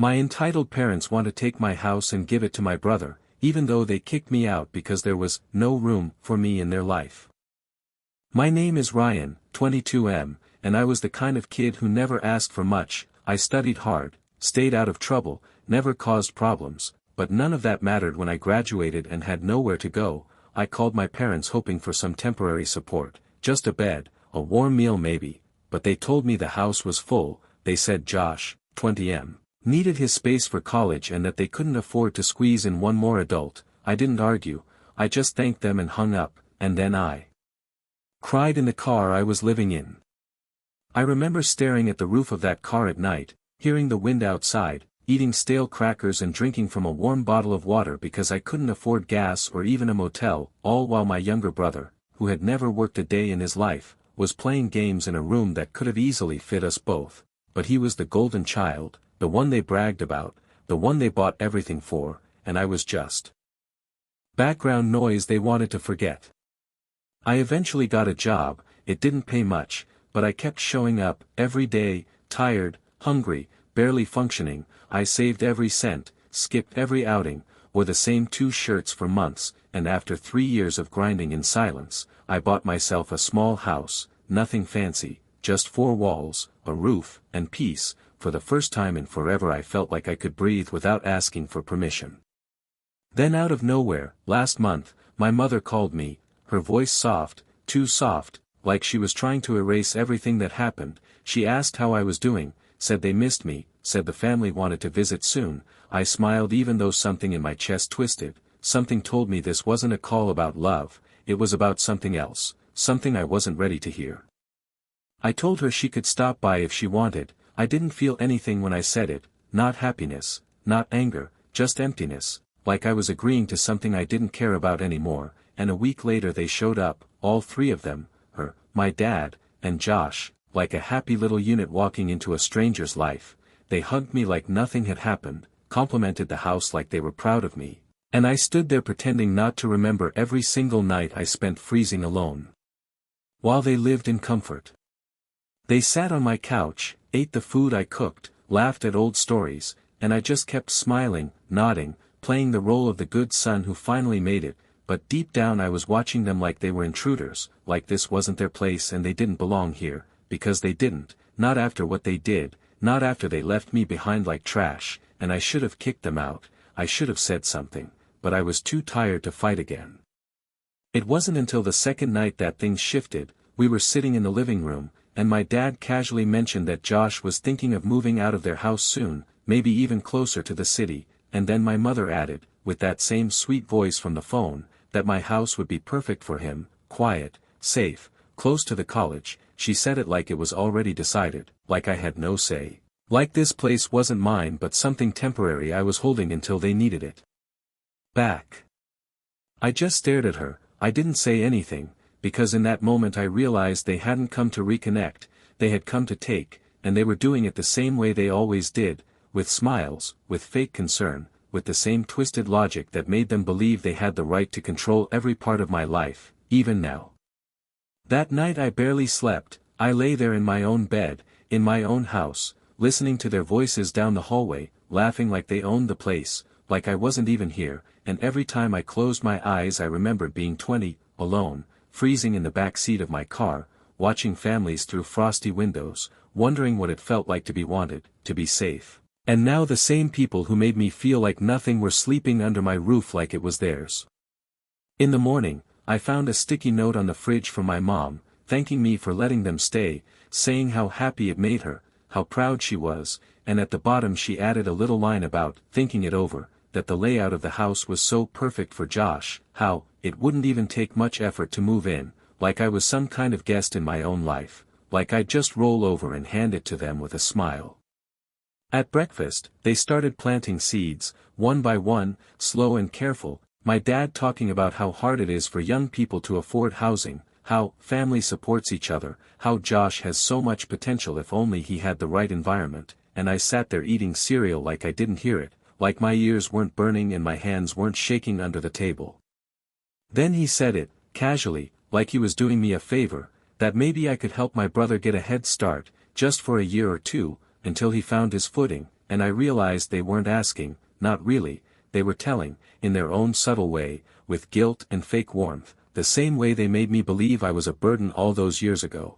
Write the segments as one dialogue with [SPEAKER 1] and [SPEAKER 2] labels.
[SPEAKER 1] My entitled parents want to take my house and give it to my brother, even though they kicked me out because there was no room for me in their life. My name is Ryan, 22M, and I was the kind of kid who never asked for much. I studied hard, stayed out of trouble, never caused problems, but none of that mattered when I graduated and had nowhere to go. I called my parents hoping for some temporary support, just a bed, a warm meal maybe, but they told me the house was full. They said Josh, 20M, needed his space for college and that they couldn't afford to squeeze in one more adult. I didn't argue, I just thanked them and hung up, and then I cried in the car I was living in. I remember staring at the roof of that car at night, hearing the wind outside, eating stale crackers and drinking from a warm bottle of water because I couldn't afford gas or even a motel, all while my younger brother, who had never worked a day in his life, was playing games in a room that could have easily fit us both, but he was the golden child, the one they bragged about, the one they bought everything for, and I was just background noise they wanted to forget. I eventually got a job. It didn't pay much, but I kept showing up, every day, tired, hungry, barely functioning. I saved every cent, skipped every outing, wore the same 2 shirts for months, and after 3 years of grinding in silence, I bought myself a small house, nothing fancy, just 4 walls, a roof, and peace. For the first time in forever I felt like I could breathe without asking for permission. Then out of nowhere, last month, my mother called me, her voice soft, too soft, like she was trying to erase everything that happened. She asked how I was doing, said they missed me, said the family wanted to visit soon. I smiled even though something in my chest twisted. Something told me this wasn't a call about love, it was about something else, something I wasn't ready to hear. I told her she could stop by if she wanted. I didn't feel anything when I said it, not happiness, not anger, just emptiness, like I was agreeing to something I didn't care about anymore. And a week later they showed up, all 3 of them, her, my dad, and Josh, like a happy little unit walking into a stranger's life. They hugged me like nothing had happened, complimented the house like they were proud of me, and I stood there pretending not to remember every single night I spent freezing alone, while they lived in comfort. They sat on my couch, ate the food I cooked, laughed at old stories, and I just kept smiling, nodding, playing the role of the good son who finally made it. But deep down I was watching them like they were intruders, like this wasn't their place and they didn't belong here, because they didn't, not after what they did, not after they left me behind like trash, and I should have kicked them out. I should have said something, but I was too tired to fight again. It wasn't until the second night that things shifted. We were sitting in the living room, and my dad casually mentioned that Josh was thinking of moving out of their house soon, maybe even closer to the city, and then my mother added, with that same sweet voice from the phone, that my house would be perfect for him, quiet, safe, close to the college. She said it like it was already decided, like I had no say. Like this place wasn't mine but something temporary I was holding until they needed it back. I just stared at her. I didn't say anything, because in that moment I realized they hadn't come to reconnect, they had come to take, and they were doing it the same way they always did, with smiles, with fake concern, with the same twisted logic that made them believe they had the right to control every part of my life, even now. That night I barely slept. I lay there in my own bed, in my own house, listening to their voices down the hallway, laughing like they owned the place, like I wasn't even here, and every time I closed my eyes I remembered being 20, alone, freezing in the back seat of my car, watching families through frosty windows, wondering what it felt like to be wanted, to be safe. And now the same people who made me feel like nothing were sleeping under my roof like it was theirs. In the morning, I found a sticky note on the fridge from my mom, thanking me for letting them stay, saying how happy it made her, how proud she was, and at the bottom she added a little line about thinking it over, that the layout of the house was so perfect for Josh, how it wouldn't even take much effort to move in, like I was some kind of guest in my own life, like I'd just roll over and hand it to them with a smile. At breakfast, they started planting seeds, one by one, slow and careful, my dad talking about how hard it is for young people to afford housing, how family supports each other, how Josh has so much potential if only he had the right environment, and I sat there eating cereal like I didn't hear it, like my ears weren't burning and my hands weren't shaking under the table. Then he said it, casually, like he was doing me a favor, that maybe I could help my brother get a head start, just for a year or two, until he found his footing, and I realized they weren't asking, not really, they were telling, in their own subtle way, with guilt and fake warmth, the same way they made me believe I was a burden all those years ago.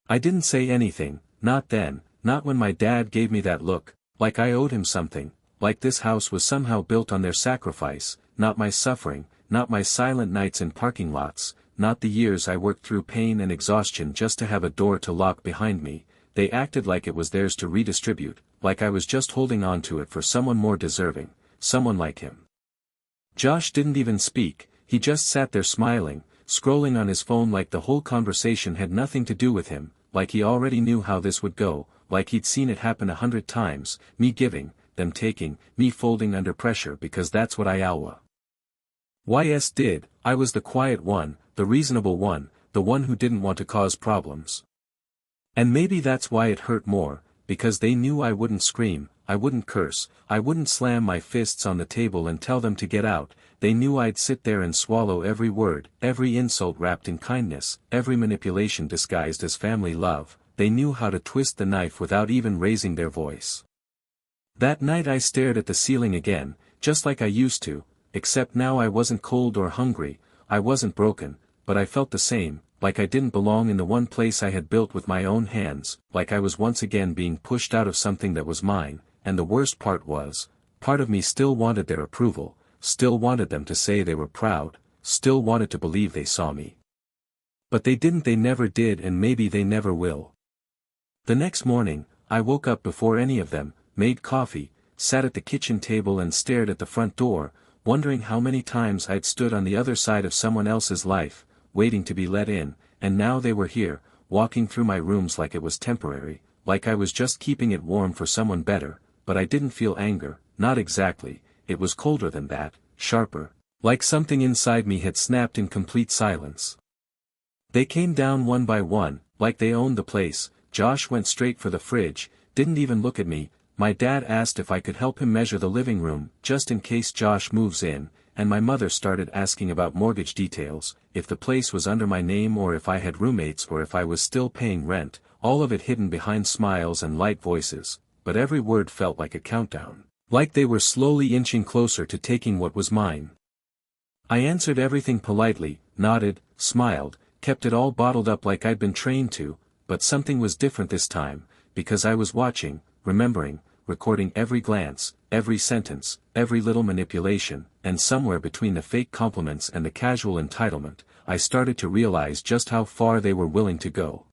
[SPEAKER 1] I didn't say anything, not then, not when my dad gave me that look, like I owed him something, like this house was somehow built on their sacrifice, not my suffering, not my silent nights in parking lots, not the years I worked through pain and exhaustion just to have a door to lock behind me. They acted like it was theirs to redistribute, like I was just holding on to it for someone more deserving, someone like him. Josh didn't even speak, he just sat there smiling, scrolling on his phone like the whole conversation had nothing to do with him, like he already knew how this would go, like he'd seen it happen 100 times, me giving, them taking, me folding under pressure because that's what I did. I was the quiet one, the reasonable one, the one who didn't want to cause problems. And maybe that's why it hurt more, because they knew I wouldn't scream, I wouldn't curse, I wouldn't slam my fists on the table and tell them to get out. They knew I'd sit there and swallow every word, every insult wrapped in kindness, every manipulation disguised as family love. They knew how to twist the knife without even raising their voice. That night I stared at the ceiling again, just like I used to, except now I wasn't cold or hungry, I wasn't broken, but I felt the same, like I didn't belong in the one place I had built with my own hands, like I was once again being pushed out of something that was mine, and the worst part was, part of me still wanted their approval, still wanted them to say they were proud, still wanted to believe they saw me. But they didn't, they never did, and maybe they never will. The next morning, I woke up before any of them, made coffee, sat at the kitchen table and stared at the front door, wondering how many times I'd stood on the other side of someone else's life, waiting to be let in, and now they were here, walking through my rooms like it was temporary, like I was just keeping it warm for someone better, but I didn't feel anger, not exactly, it was colder than that, sharper, like something inside me had snapped in complete silence. They came down one by one, like they owned the place. Josh went straight for the fridge, didn't even look at me. My dad asked if I could help him measure the living room, just in case Josh moves in, and my mother started asking about mortgage details, if the place was under my name or if I had roommates or if I was still paying rent, all of it hidden behind smiles and light voices, but every word felt like a countdown, like they were slowly inching closer to taking what was mine. I answered everything politely, nodded, smiled, kept it all bottled up like I'd been trained to, but something was different this time, because I was watching, remembering, recording every glance, every sentence, every little manipulation, and somewhere between the fake compliments and the casual entitlement, I started to realize just how far they were willing to go.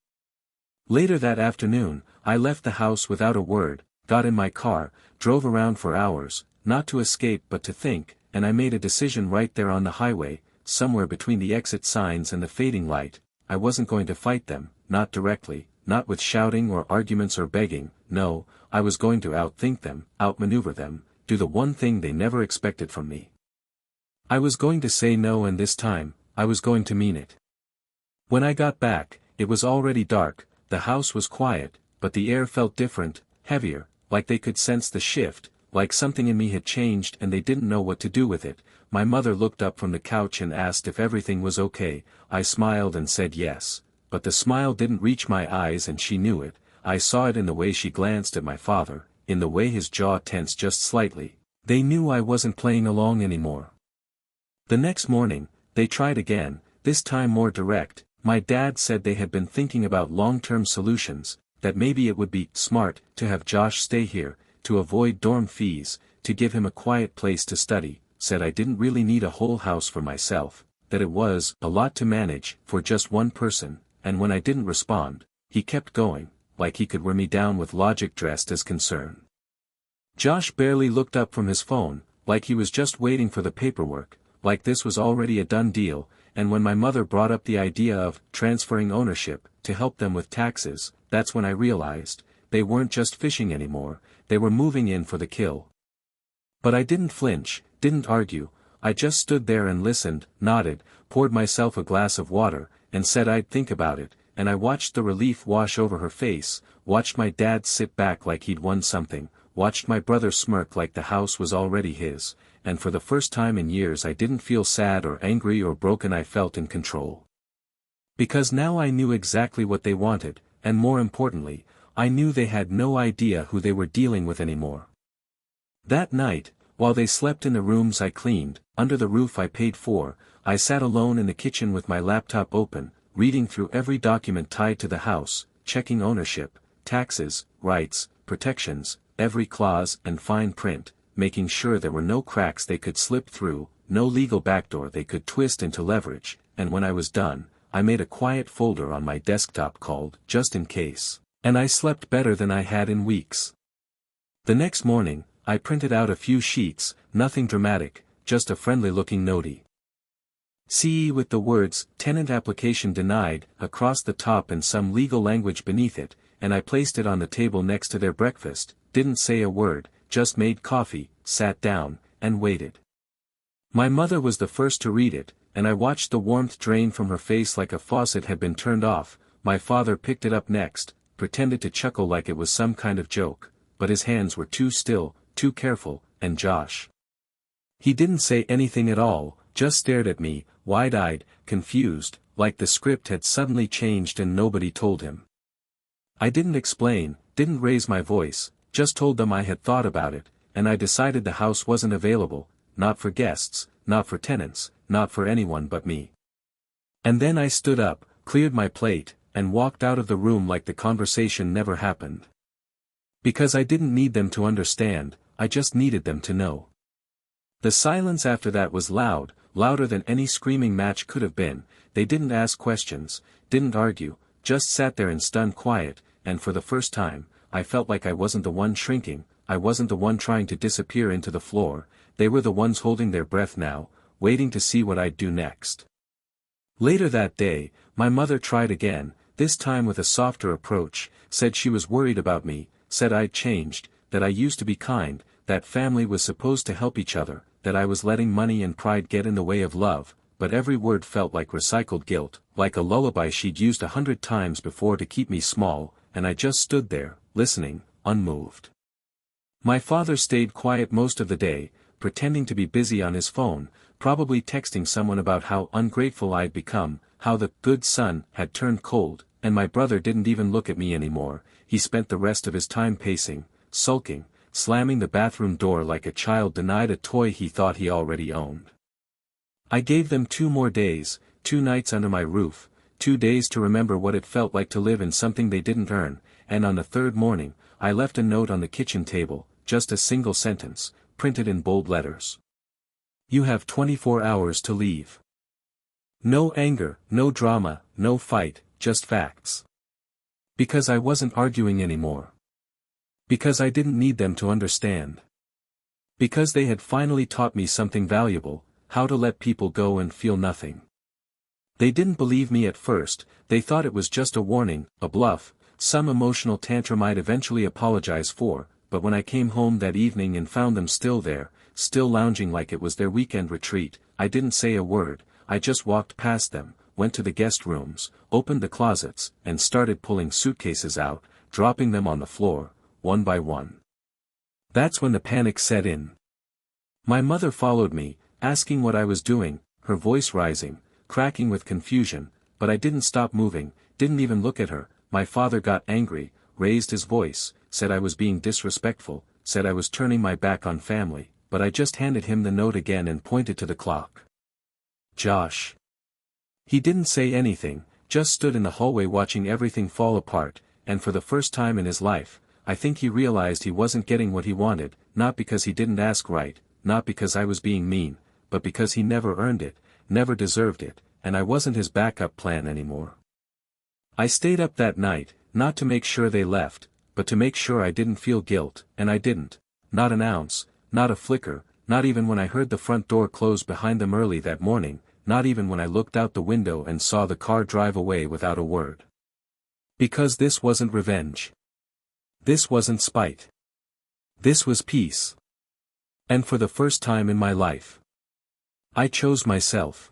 [SPEAKER 1] Later that afternoon, I left the house without a word, got in my car, drove around for hours, not to escape but to think, and I made a decision right there on the highway, somewhere between the exit signs and the fading light. I wasn't going to fight them, not directly, not with shouting or arguments or begging, no, I was going to outthink them, outmaneuver them, do the one thing they never expected from me. I was going to say no, and this time, I was going to mean it. When I got back, it was already dark, the house was quiet, but the air felt different, heavier, like they could sense the shift, like something in me had changed and they didn't know what to do with it. My mother looked up from the couch and asked if everything was okay. I smiled and said yes, but the smile didn't reach my eyes and she knew it. I saw it in the way she glanced at my father, in the way his jaw tensed just slightly. They knew I wasn't playing along anymore. The next morning, they tried again, this time more direct. My dad said they had been thinking about long-term solutions, that maybe it would be smart to have Josh stay here, to avoid dorm fees, to give him a quiet place to study, said I didn't really need a whole house for myself, that it was a lot to manage for just one person, and when I didn't respond, he kept going, like he could wear me down with logic dressed as concern. Josh barely looked up from his phone, like he was just waiting for the paperwork, like this was already a done deal, and when my mother brought up the idea of transferring ownership, to help them with taxes, that's when I realized, they weren't just fishing anymore, they were moving in for the kill. But I didn't flinch, didn't argue, I just stood there and listened, nodded, poured myself a glass of water, and said I'd think about it, and I watched the relief wash over her face, watched my dad sit back like he'd won something, watched my brother smirk like the house was already his, and for the first time in years I didn't feel sad or angry or broken, I felt in control. Because now I knew exactly what they wanted, and more importantly, I knew they had no idea who they were dealing with anymore. That night, while they slept in the rooms I cleaned, under the roof I paid for, I sat alone in the kitchen with my laptop open, reading through every document tied to the house, checking ownership, taxes, rights, protections, every clause and fine print, making sure there were no cracks they could slip through, no legal backdoor they could twist into leverage, and when I was done, I made a quiet folder on my desktop called "Just in Case," and I slept better than I had in weeks. The next morning, I printed out a few sheets, nothing dramatic, just a friendly-looking notey. CE with the words, "Tenant application denied," across the top and some legal language beneath it, and I placed it on the table next to their breakfast, didn't say a word, just made coffee, sat down, and waited. My mother was the first to read it, and I watched the warmth drain from her face like a faucet had been turned off. My father picked it up next, pretended to chuckle like it was some kind of joke, but his hands were too still, too careful, and Josh. He didn't say anything at all, just stared at me, wide-eyed, confused, like the script had suddenly changed and nobody told him. I didn't explain, didn't raise my voice, just told them I had thought about it, and I decided the house wasn't available, not for guests, not for tenants, not for anyone but me. And then I stood up, cleared my plate, and walked out of the room like the conversation never happened. Because I didn't need them to understand, I just needed them to know. The silence after that was loud, louder than any screaming match could have been. They didn't ask questions, didn't argue, just sat there in stunned quiet, and for the first time, I felt like I wasn't the one shrinking, I wasn't the one trying to disappear into the floor, they were the ones holding their breath now, waiting to see what I'd do next. Later that day, my mother tried again, this time with a softer approach, said she was worried about me, said I'd changed, that I used to be kind, that family was supposed to help each other, that I was letting money and pride get in the way of love, but every word felt like recycled guilt, like a lullaby she'd used 100 times before to keep me small, and I just stood there, listening, unmoved. My father stayed quiet most of the day, pretending to be busy on his phone, probably texting someone about how ungrateful I'd become, how the good son had turned cold, and my brother didn't even look at me anymore. He spent the rest of his time pacing, sulking, slamming the bathroom door like a child denied a toy he thought he already owned. I gave them 2 more days, 2 nights under my roof, 2 days to remember what it felt like to live in something they didn't earn, and on the 3rd morning, I left a note on the kitchen table, just a single sentence, printed in bold letters. You have 24 hours to leave. No anger, no drama, no fight, just facts. Because I wasn't arguing anymore. Because I didn't need them to understand. Because they had finally taught me something valuable, how to let people go and feel nothing. They didn't believe me at first, they thought it was just a warning, a bluff, some emotional tantrum I'd eventually apologize for, but when I came home that evening and found them still there, still lounging like it was their weekend retreat, I didn't say a word, I just walked past them, went to the guest rooms, opened the closets, and started pulling suitcases out, dropping them on the floor, one by one. That's when the panic set in. My mother followed me, asking what I was doing, her voice rising, cracking with confusion, but I didn't stop moving, didn't even look at her. My father got angry, raised his voice, said I was being disrespectful, said I was turning my back on family, but I just handed him the note again and pointed to the clock. Josh. He didn't say anything, just stood in the hallway watching everything fall apart, and for the first time in his life, I think he realized he wasn't getting what he wanted, not because he didn't ask right, not because I was being mean, but because he never earned it, never deserved it, and I wasn't his backup plan anymore. I stayed up that night, not to make sure they left, but to make sure I didn't feel guilt, and I didn't. Not an ounce, not a flicker, not even when I heard the front door close behind them early that morning, not even when I looked out the window and saw the car drive away without a word. Because this wasn't revenge. This wasn't spite. This was peace. And for the first time in my life, I chose myself.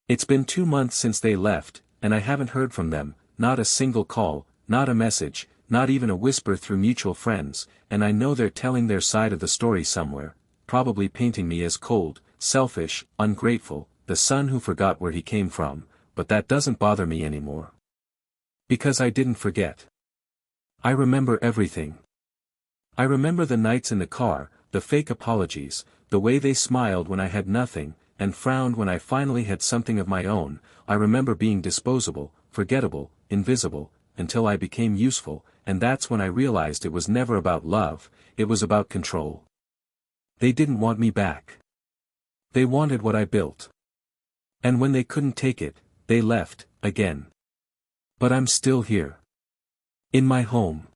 [SPEAKER 1] It's been 2 months since they left, and I haven't heard from them, not a single call, not a message, not even a whisper through mutual friends, and I know they're telling their side of the story somewhere, probably painting me as cold, selfish, ungrateful, the son who forgot where he came from, but that doesn't bother me anymore. Because I didn't forget. I remember everything. I remember the nights in the car, the fake apologies, the way they smiled when I had nothing, and frowned when I finally had something of my own. I remember being disposable, forgettable, invisible, until I became useful, and that's when I realized it was never about love, it was about control. They didn't want me back. They wanted what I built. And when they couldn't take it, they left, again. But I'm still here. In my home.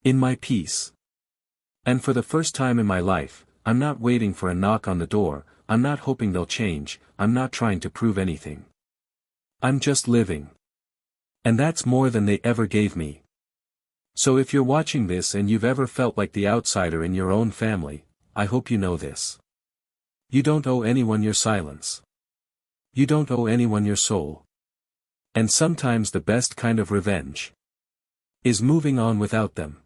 [SPEAKER 1] In my peace. And for the first time in my life, I'm not waiting for a knock on the door, I'm not hoping they'll change, I'm not trying to prove anything. I'm just living. And that's more than they ever gave me. So if you're watching this and you've ever felt like the outsider in your own family, I hope you know this. You don't owe anyone your silence. You don't owe anyone your soul. And sometimes the best kind of revenge is moving on without them.